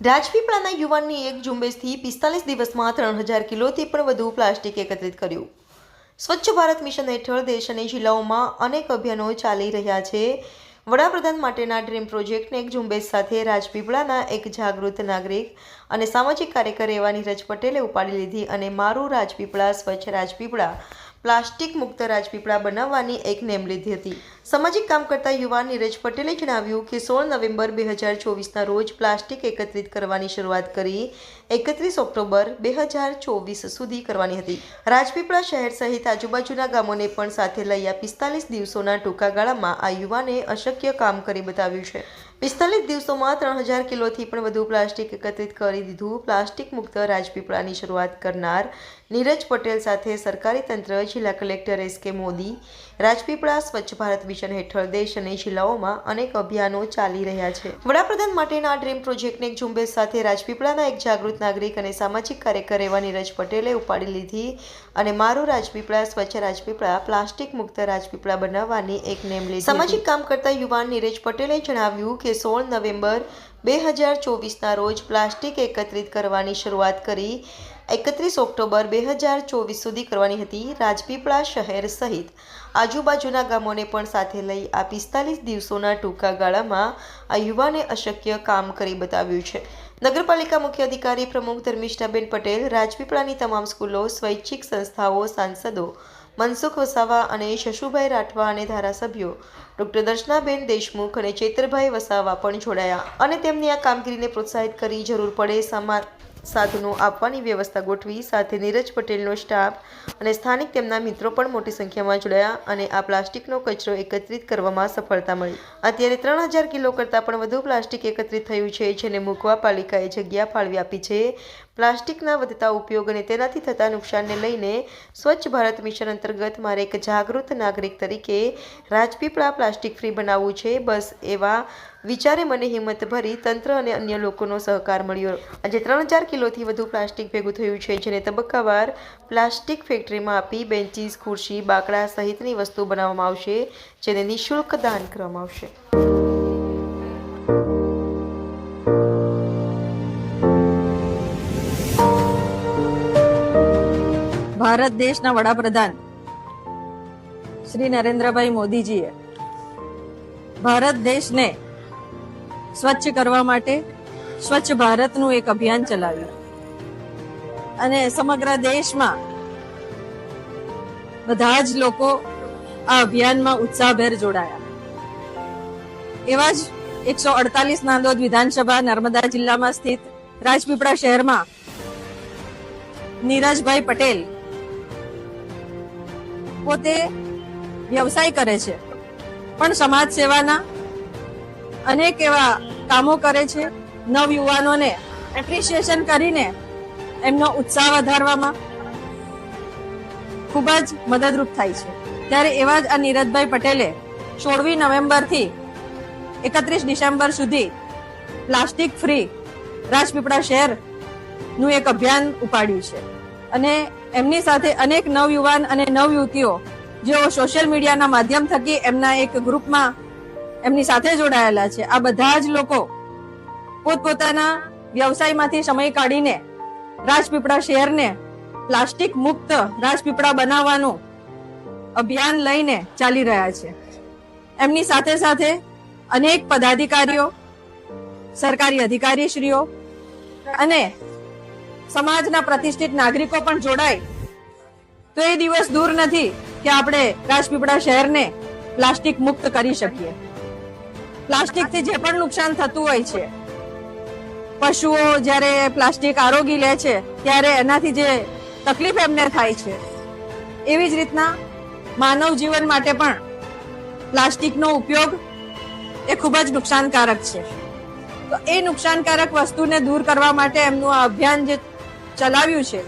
રાજપીપળાના યુવાનની એક ઝુંબેશથી 45 દિવસમાં 3000 કિલોથી પણ વધુ પ્લાસ્ટિક એકત્રિત કર્યું। સ્વચ્છ ભારત મિશન હેઠળ દેશ અને જિલ્લાઓમાં અનેક અભિયાનો ચાલી રહ્યા છે। વડાપ્રધાન માટેના ડ્રીમ પ્રોજેક્ટને એક ઝુંબેશ સાથે રાજપીપળાના એક જાગૃત નાગરિક અને સામાજિક કાર્યકર એવા નીરજ પટેલે ઉપાડી લીધી અને મારું રાજપીપળા સ્વચ્છ રાજપીપળા પ્લાસ્ટિક મુક્ત રાજપીપળા બનાવવાની એક નેમ લીધી હતી। સામાજિક કામ કરતા યુવાન નીરજ પટેલે જણાવ્યું કે 16 નવેમ્બર 2024ના રોજ પ્લાસ્ટિક એકત્રિત કરવાની શરૂઆત કરી 31 ઓક્ટોબર 2024 સુધી કરવાની હતી। રાજપીપળા શહેર સહિત આજુબાજુના ગામોને પણ સાથે લઈ આ 45 દિવસોના ટૂંકા ગાળામાં આ યુવાને અશક્ય કામ કરી બતાવ્યું છે। 45 દિવસોમાં 3000 કિલોથી પણ વધુ પ્લાસ્ટિક એકત્રિત કરી દીધું। પ્લાસ્ટિક મુક્ત રાજપીપળાની શરૂઆત કરનાર નીરજ પટેલ સાથે સરકારી તંત્ર, જિલ્લા કલેક્ટર એસ.કે. મોદી, રાજપીપળા સ્વચ્છ ભારત મિશન હેઠળ દેશ અને જિલ્લાઓમાં અનેક અભિયાનો ચાલી રહ્યા છે। વડાપ્રધાન માટેના ડ્રીમ પ્રોજેક્ટને એક ઝુંબેશ સાથે રાજપીપળાના એક જાગૃત નાગરિક અને સામાજિક કાર્યકર એવા નીરજ પટેલે ઉપાડી લીધી અને મારું રાજપીપળા સ્વચ્છ રાજપીપળા પ્લાસ્ટિક મુક્ત રાજપીપળા બનાવવાની એક નેમ લીધી। સામાજિક કામ કરતા યુવાન નીરજ પટેલે જણાવ્યું કે 16 નવેમ્બર 2024ના રોજ પ્લાસ્ટિક એકત્રિત કરવાની શરૂઆત કરી 31 ઓક્ટોબર 2024 સુધી કરવાની હતી। રાજપીપળા શહેર સહિત આજુબાજુના ગામોને પણ સાથે લઈ આ 45 દિવસોના ટૂંકા ગાળામાં આ યુવાને અશક્ય કામ કરી બતાવ્યું છે। નગરપાલિકા મુખ્ય અધિકારી પ્રમુખ ધર્મિષ્ઠાબેન પટેલ, રાજપીપળાની તમામ સ્કૂલો, સ્વૈચ્છિક સંસ્થાઓ, સાંસદો મનસુખ વસાવા અને શશુભાઈ રાઠવા અને ધારાસભ્યો ડોક્ટર દર્શનાબેન દેશમુખ અને ચેતરભાઈ વસાવા પણ જોડાયા અને તેમની આ કામગીરીને પ્રોત્સાહિત કરી જરૂર પડે સાધનો આપવાની વ્યવસ્થા ગોઠવી। સાથે નીરજ પટેલનો સ્ટાફ અને સ્થાનિક તેમના મિત્રો પણ મોટી સંખ્યામાં જોડાયા અને આ પ્લાસ્ટિકનો કચરો એકત્રિત કરવામાં સફળતા મળી। અત્યારે 3000 કિલો કરતાં પણ વધુ પ્લાસ્ટિક એકત્રિત થયું છે, જેને મૂકવા પાલિકાએ જગ્યા ફાળવી આપી છે। પ્લાસ્ટિકના વધતા ઉપયોગ અને તેનાથી થતા નુકસાનને લઈને સ્વચ્છ ભારત મિશન અંતર્ગત મારે એક જાગૃત નાગરિક તરીકે રાજપીપળા પ્લાસ્ટિક ફ્રી બનાવવું છે। બસ એવા વિચારે મને હિંમત ભરી તંત્ર અને અન્ય લોકોનો સહકાર મળ્યો। આજે 3000 કિલોથી વધુ પ્લાસ્ટિક ભેગું થયું છે, જેને તબક્કાવાર પ્લાસ્ટિક ફેક્ટરીમાં આપી બેન્ચીસ, ખુરશી, બાકડા સહિતની વસ્તુ બનાવવામાં આવશે, જેને નિઃશુલ્ક દાન કરવામાં આવશે। ભારત દેશના વડાપ્રધાન શ્રી નરેન્દ્રભાઈ મોદીજીએ ભારત દેશને સ્વચ્છ કરવા માટે સ્વચ્છ ભારતનું એક અભિયાન ચલાવ્યું અને સમગ્ર દેશમાં બધા જ લોકો આ અભિયાનમાં ઉત્સાહભેર જોડાયા। એવા જ 148 નાંદોદ વિધાનસભા નર્મદા જિલ્લામાં સ્થિત રાજપીપળા શહેરમાં નીરજભાઈ પટેલ પોતે વ્યવસાય કરે છે, પણ સમાજ સેવાના અનેક એવા કામો કરે છે। નવયુવાનોને એપ્રિશિએશન કરીને એમનો ઉત્સાહ વધારવામાં ખૂબ જ મદદરૂપ થાય છે। ત્યારે એવા જ આ નીરજભાઈ પટેલે 16મી નવેમ્બરથી 31 ડિસેમ્બર સુધી પ્લાસ્ટિક ફ્રી રાજપીપળા શહેરનું એક અભિયાન ઉપાડ્યું છે અને એમની સાથે અનેક નવયુવાન અને નવયુવતીઓ જેઓ સોશિયલ મીડિયાના માધ્યમ થકી એમના એક ગ્રુપમાં એમની સાથે જોડાયેલા છે। આ બધા જ લોકો પોતપોતાના વ્યવસાયમાંથી સમય કાઢીને રાજપીપળા શહેરને પ્લાસ્ટિક મુક્ત રાજપીપળા બનાવવાનું અભિયાન લઈને ચાલી રહ્યા છે। એમની સાથે સાથે અનેક પદાધિકારીઓ, સરકારી અધિકારીશ્રીઓ અને સમાજના પ્રતિષ્ઠિત નાગરિકો પણ જોડાય તો એ દિવસ દૂર નથી કે આપણે રાજપીપળા શહેરને પ્લાસ્ટિક મુક્ત કરી શકીએ। પ્લાસ્ટિકથી જે પણ નુકસાન થતું હોય છે, પશુઓ જ્યારે પ્લાસ્ટિક આરોગી લે છે ત્યારે એનાથી જે તકલીફ એમને થાય છે, એવી જ રીતના માનવ જીવન માટે પણ પ્લાસ્ટિકનો ઉપયોગ એ ખૂબ જ નુકસાનકારક છે। તો એ નુકસાનકારક વસ્તુને દૂર કરવા માટે એમનું આ અભિયાન જે ચલાવ્યું છે,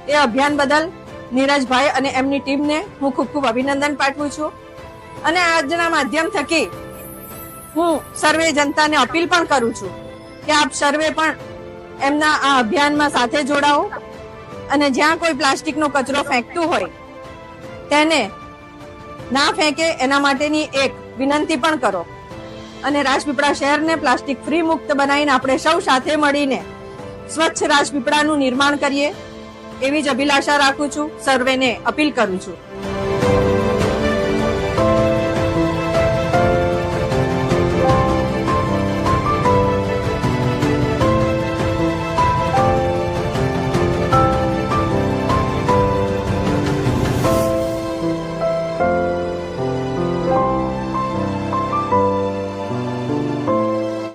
એ અભિયાન બદલ નીરજભાઈ અને એમની ટીમને હું ખૂબ ખૂબ અભિનંદન પાઠવું છું અને આજના માધ્યમ થકી હું સર્વે જનતાને અપીલ પણ કરું છું કે આપ સર્વે પણ એમના આ અભિયાનમાં સાથે જોડાઓ અને જ્યાં કોઈ પ્લાસ્ટિકનો કચરો ફેંકતું હોય તેને ના ફેંકે એના માટેની એક વિનંતી પણ કરો અને રાજપીપળા શહેરને પ્લાસ્ટિક ફ્રી મુક્ત બનાવીને આપણે સૌ સાથે મળીને સ્વચ્છ રાજપીપળાનું નિર્માણ કરીએ એવી જ અભિલાષા રાખું છું, સર્વેને અપીલ કરું છું.